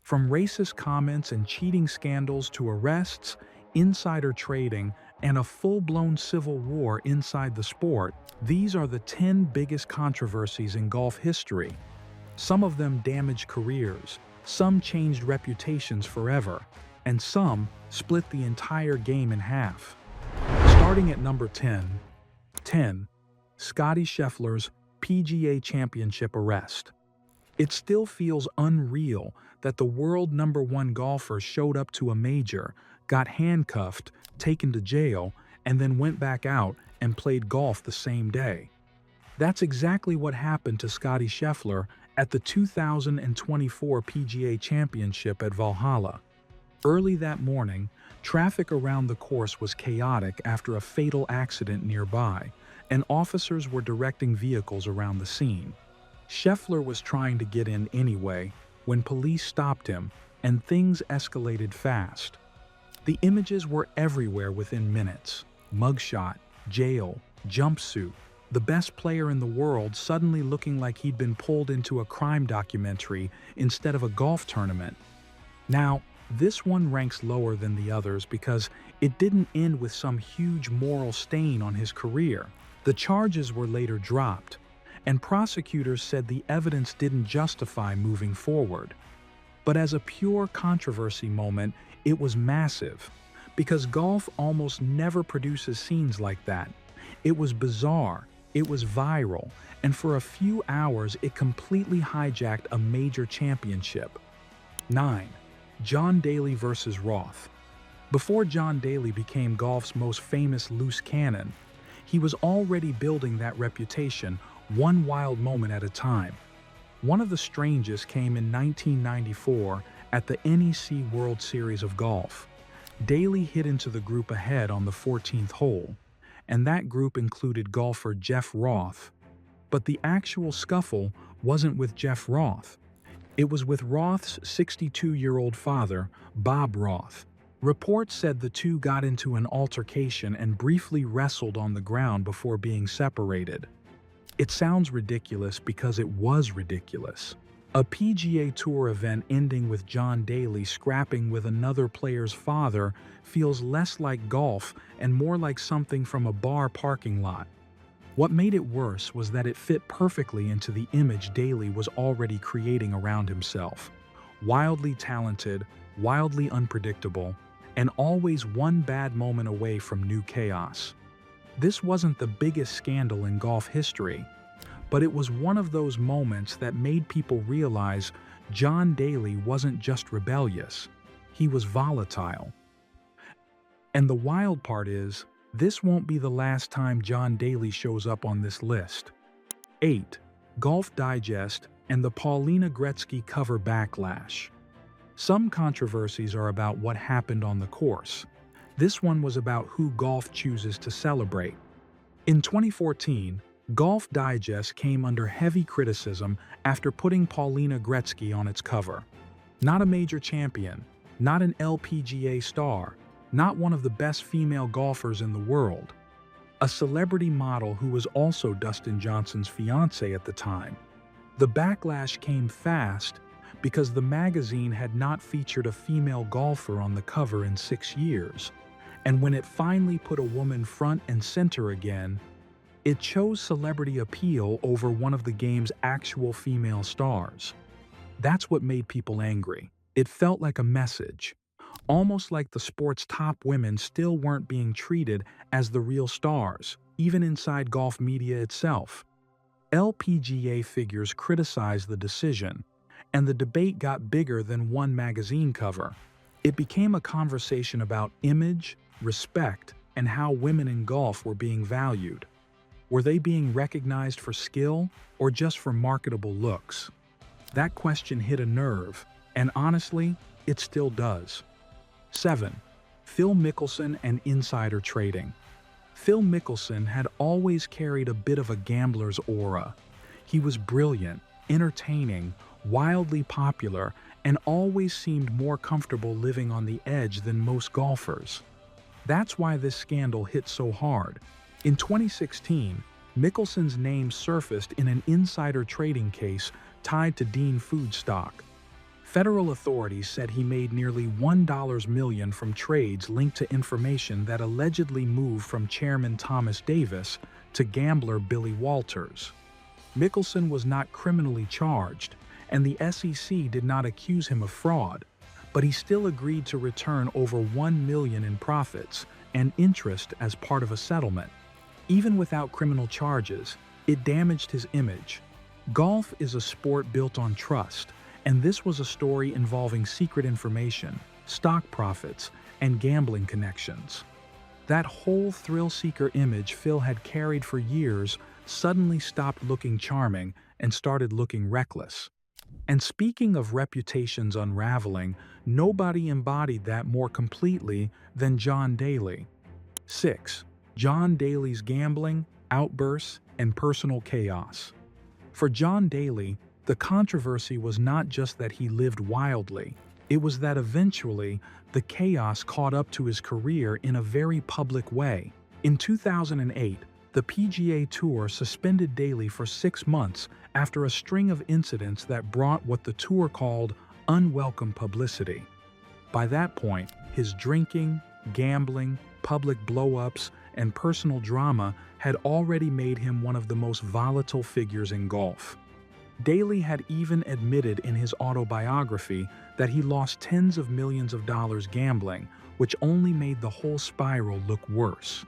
From racist comments and cheating scandals to arrests, insider trading, and a full-blown civil war inside the sport, these are the 10 biggest controversies in golf history. Some of them damaged careers, some changed reputations forever, and some split the entire game in half. Starting at number 10, Scottie Scheffler's PGA Championship arrest. It still feels unreal that the world #1 golfer showed up to a major, got handcuffed, taken to jail, and then went back out and played golf the same day. That's exactly what happened to Scottie Scheffler at the 2024 PGA Championship at Valhalla. Early that morning, traffic around the course was chaotic after a fatal accident nearby, and officers were directing vehicles around the scene. Scheffler was trying to get in anyway when police stopped him, and things escalated fast. The images were everywhere within minutes. Mugshot, jail, jumpsuit, the best player in the world suddenly looking like he'd been pulled into a crime documentary instead of a golf tournament. Now, this one ranks lower than the others because it didn't end with some huge moral stain on his career. The charges were later dropped, and prosecutors said the evidence didn't justify moving forward. But as a pure controversy moment, it was massive, because golf almost never produces scenes like that. It was bizarre, it was viral, and for a few hours it completely hijacked a major championship. 9. John Daly versus Roth. Before John Daly became golf's most famous loose cannon, he was already building that reputation one wild moment at a time. One of the strangest came in 1994 at the NEC World Series of Golf. Daly hit into the group ahead on the 14th hole, and that group included golfer Jeff Roth. But the actual scuffle wasn't with Jeff Roth. It was with Roth's 62-year-old father, Bob Roth. Reports said the two got into an altercation and briefly wrestled on the ground before being separated. It sounds ridiculous because it was ridiculous. A PGA Tour event ending with John Daly scrapping with another player's father feels less like golf and more like something from a bar parking lot. What made it worse was that it fit perfectly into the image Daly was already creating around himself. Wildly talented, wildly unpredictable, and always one bad moment away from new chaos. This wasn't the biggest scandal in golf history, but it was one of those moments that made people realize John Daly wasn't just rebellious, he was volatile. And the wild part is, this won't be the last time John Daly shows up on this list. 8. Golf Digest and the Paulina Gretzky cover backlash. Some controversies are about what happened on the course. This one was about who golf chooses to celebrate. In 2014, Golf Digest came under heavy criticism after putting Paulina Gretzky on its cover. Not a major champion, not an LPGA star, not one of the best female golfers in the world. A celebrity model who was also Dustin Johnson's fiancée at the time. The backlash came fast because the magazine had not featured a female golfer on the cover in 6 years. And when it finally put a woman front and center again, it chose celebrity appeal over one of the game's actual female stars. That's what made people angry. It felt like a message, almost like the sport's top women still weren't being treated as the real stars, even inside golf media itself. LPGA figures criticized the decision, and the debate got bigger than one magazine cover. It became a conversation about image, respect, and how women in golf were being valued. Were they being recognized for skill or just for marketable looks? That question hit a nerve, and honestly, it still does. 7. Phil Mickelson and insider trading. Phil Mickelson had always carried a bit of a gambler's aura. He was brilliant, entertaining, wildly popular, and always seemed more comfortable living on the edge than most golfers. That's why this scandal hit so hard. In 2016, Mickelson's name surfaced in an insider trading case tied to Dean Food stock. Federal authorities said he made nearly $1 million from trades linked to information that allegedly moved from Chairman Thomas Davis to gambler Billy Walters. Mickelson was not criminally charged, and the SEC did not accuse him of fraud, but he still agreed to return over $1 million in profits and interest as part of a settlement. Even without criminal charges, it damaged his image. Golf is a sport built on trust, and this was a story involving secret information, stock profits, and gambling connections. That whole thrill-seeker image Phil had carried for years suddenly stopped looking charming and started looking reckless. And speaking of reputations unraveling, nobody embodied that more completely than John Daly. 6. John Daly's gambling, outbursts, and personal chaos. For John Daly, the controversy was not just that he lived wildly, it was that eventually the chaos caught up to his career in a very public way. In 2008, the PGA Tour suspended Daly for 6 months after a string of incidents that brought what the tour called unwelcome publicity. By that point, his drinking, gambling, public blow-ups, and personal drama had already made him one of the most volatile figures in golf. Daly had even admitted in his autobiography that he lost tens of millions of dollars gambling, which only made the whole spiral look worse.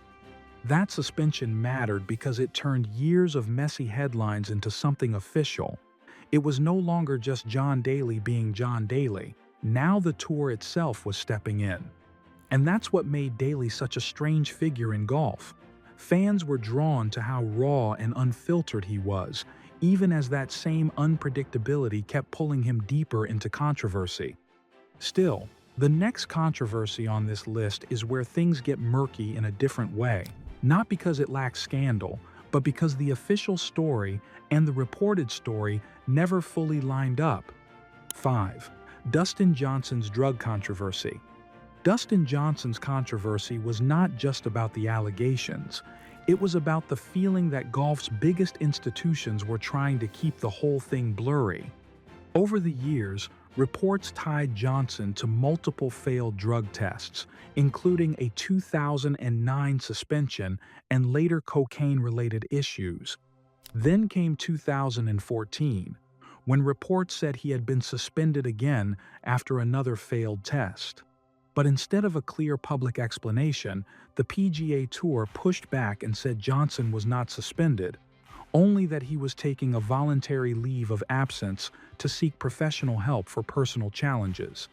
That suspension mattered because it turned years of messy headlines into something official. It was no longer just John Daly being John Daly. Now the tour itself was stepping in. And that's what made Daly such a strange figure in golf. Fans were drawn to how raw and unfiltered he was, even as that same unpredictability kept pulling him deeper into controversy. Still, the next controversy on this list is where things get murky in a different way, not because it lacks scandal, but because the official story and the reported story never fully lined up. 5. Dustin Johnson's drug controversy. Dustin Johnson's controversy was not just about the allegations. It was about the feeling that golf's biggest institutions were trying to keep the whole thing blurry. Over the years, reports tied Johnson to multiple failed drug tests, including a 2009 suspension and later cocaine-related issues. Then came 2014, when reports said he had been suspended again after another failed test. But instead of a clear public explanation, the PGA Tour pushed back and said Johnson was not suspended, only that he was taking a voluntary leave of absence to seek professional help for personal challenges.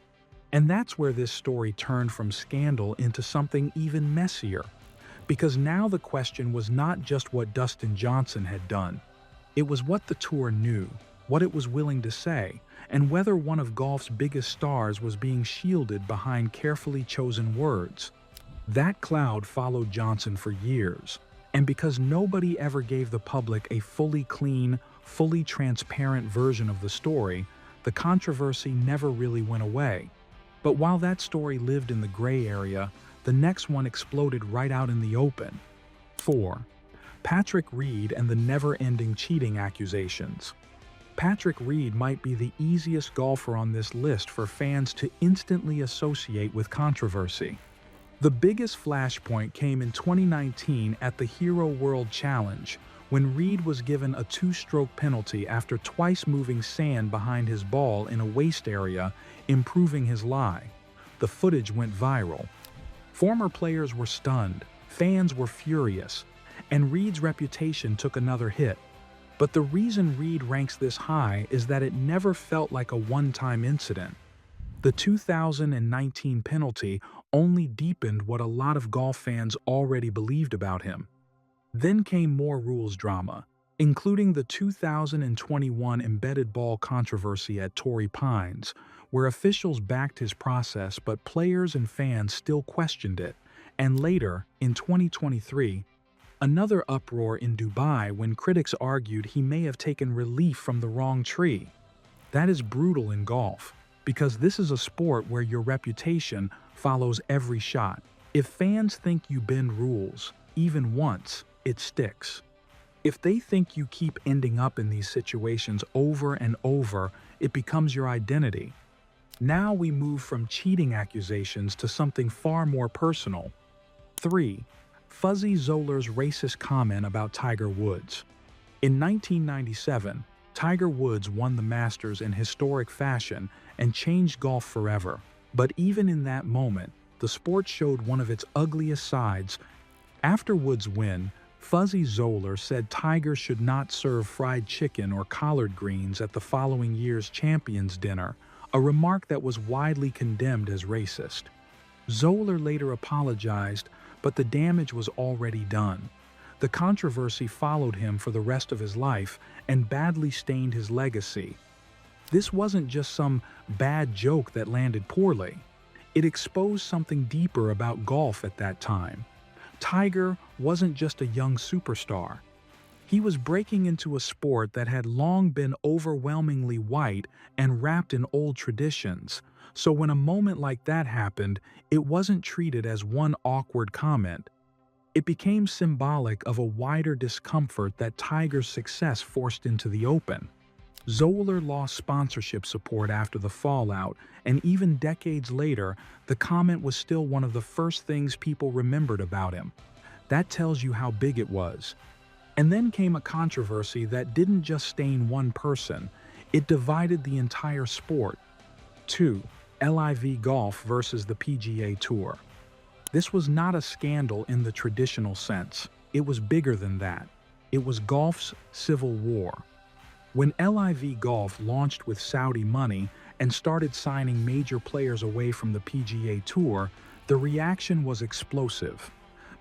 And that's where this story turned from scandal into something even messier, because now the question was not just what Dustin Johnson had done. It was what the tour knew, what it was willing to say, and whether one of golf's biggest stars was being shielded behind carefully chosen words. That cloud followed Johnson for years, and because nobody ever gave the public a fully clean, fully transparent version of the story, the controversy never really went away. But while that story lived in the gray area, the next one exploded right out in the open. 4. Patrick Reed and the never-ending cheating accusations. Patrick Reed might be the easiest golfer on this list for fans to instantly associate with controversy. The biggest flashpoint came in 2019 at the Hero World Challenge, when Reed was given a 2-stroke penalty after twice moving sand behind his ball in a waist area, improving his lie. The footage went viral. Former players were stunned, fans were furious, and Reed's reputation took another hit. But the reason Reed ranks this high is that it never felt like a one-time incident. The 2019 penalty only deepened what a lot of golf fans already believed about him. Then came more rules drama, including the 2021 embedded ball controversy at Torrey Pines, where officials backed his process but players and fans still questioned it, and later, in 2023, another uproar in Dubai when critics argued he may have taken relief from the wrong tree. That is brutal in golf, because this is a sport where your reputation follows every shot. If fans think you bend rules, even once, it sticks. If they think you keep ending up in these situations over and over, it becomes your identity. Now we move from cheating accusations to something far more personal. 3. Fuzzy Zoeller's racist comment about Tiger Woods. In 1997, Tiger Woods won the Masters in historic fashion and changed golf forever. But even in that moment, the sport showed one of its ugliest sides. After Woods' win, Fuzzy Zoeller said Tiger should not serve fried chicken or collard greens at the following year's Champions Dinner, a remark that was widely condemned as racist. Zoeller later apologized, but the damage was already done. The controversy followed him for the rest of his life and badly stained his legacy. This wasn't just some bad joke that landed poorly. It exposed something deeper about golf at that time. Tiger wasn't just a young superstar. He was breaking into a sport that had long been overwhelmingly white and wrapped in old traditions. So when a moment like that happened, it wasn't treated as one awkward comment. It became symbolic of a wider discomfort that Tiger's success forced into the open. Zoeller lost sponsorship support after the fallout, and even decades later, the comment was still one of the first things people remembered about him. That tells you how big it was. And then came a controversy that didn't just stain one person, it divided the entire sport. 2. LIV Golf versus the PGA Tour. This was not a scandal in the traditional sense. It was bigger than that. It was golf's civil war. When LIV Golf launched with Saudi money and started signing major players away from the PGA Tour, the reaction was explosive.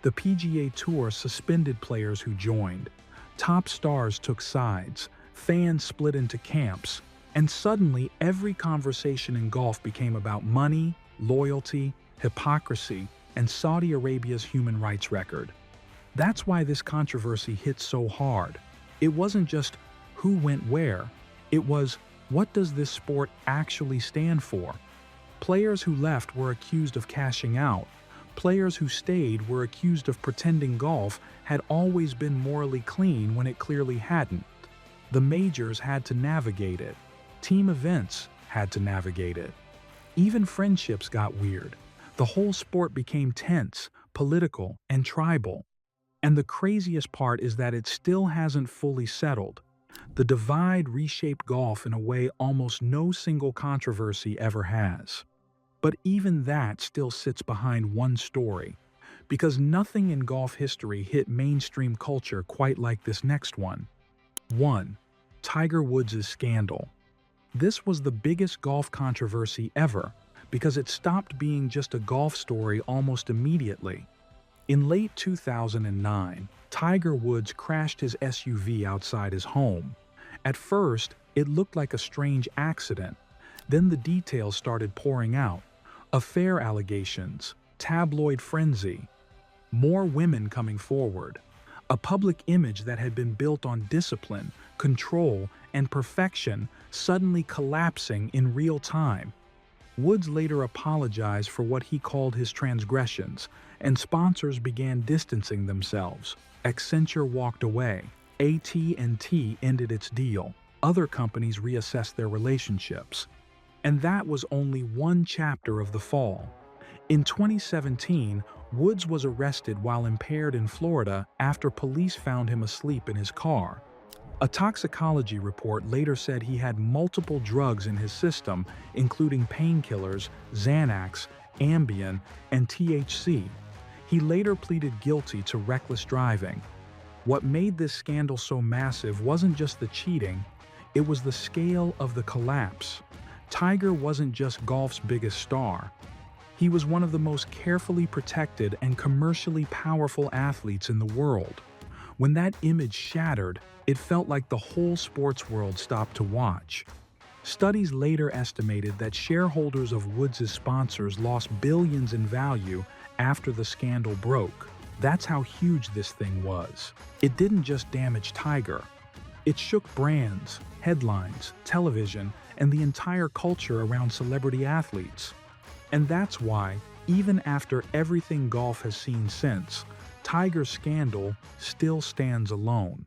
The PGA Tour suspended players who joined. Top stars took sides. Fans split into camps. And suddenly, every conversation in golf became about money, loyalty, hypocrisy, and Saudi Arabia's human rights record. That's why this controversy hit so hard. It wasn't just who went where. It was, what does this sport actually stand for? Players who left were accused of cashing out. Players who stayed were accused of pretending golf had always been morally clean when it clearly hadn't. The majors had to navigate it. Team events had to navigate it. Even friendships got weird. The whole sport became tense, political, and tribal. And the craziest part is that it still hasn't fully settled. The divide reshaped golf in a way almost no single controversy ever has. But even that still sits behind one story, because nothing in golf history hit mainstream culture quite like this next one. 1. Tiger Woods' scandal. This was the biggest golf controversy ever, because it stopped being just a golf story almost immediately. In late 2009, Tiger Woods crashed his SUV outside his home. At first, it looked like a strange accident. Then the details started pouring out. Affair allegations, tabloid frenzy, more women coming forward. A public image that had been built on discipline, control, and perfection suddenly collapsing in real time. Woods later apologized for what he called his transgressions, and sponsors began distancing themselves. Accenture walked away. AT&T ended its deal. Other companies reassessed their relationships. And that was only one chapter of the fall. In 2017, Woods was arrested while impaired in Florida after police found him asleep in his car. A toxicology report later said he had multiple drugs in his system, including painkillers, Xanax, Ambien, and THC. He later pleaded guilty to reckless driving. What made this scandal so massive wasn't just the cheating, it was the scale of the collapse. Tiger wasn't just golf's biggest star. He was one of the most carefully protected and commercially powerful athletes in the world. When that image shattered, it felt like the whole sports world stopped to watch. Studies later estimated that shareholders of Woods' sponsors lost billions in value after the scandal broke. That's how huge this thing was. It didn't just damage Tiger. It shook brands, headlines, television, and the entire culture around celebrity athletes. And that's why, even after everything golf has seen since, Tiger's scandal still stands alone.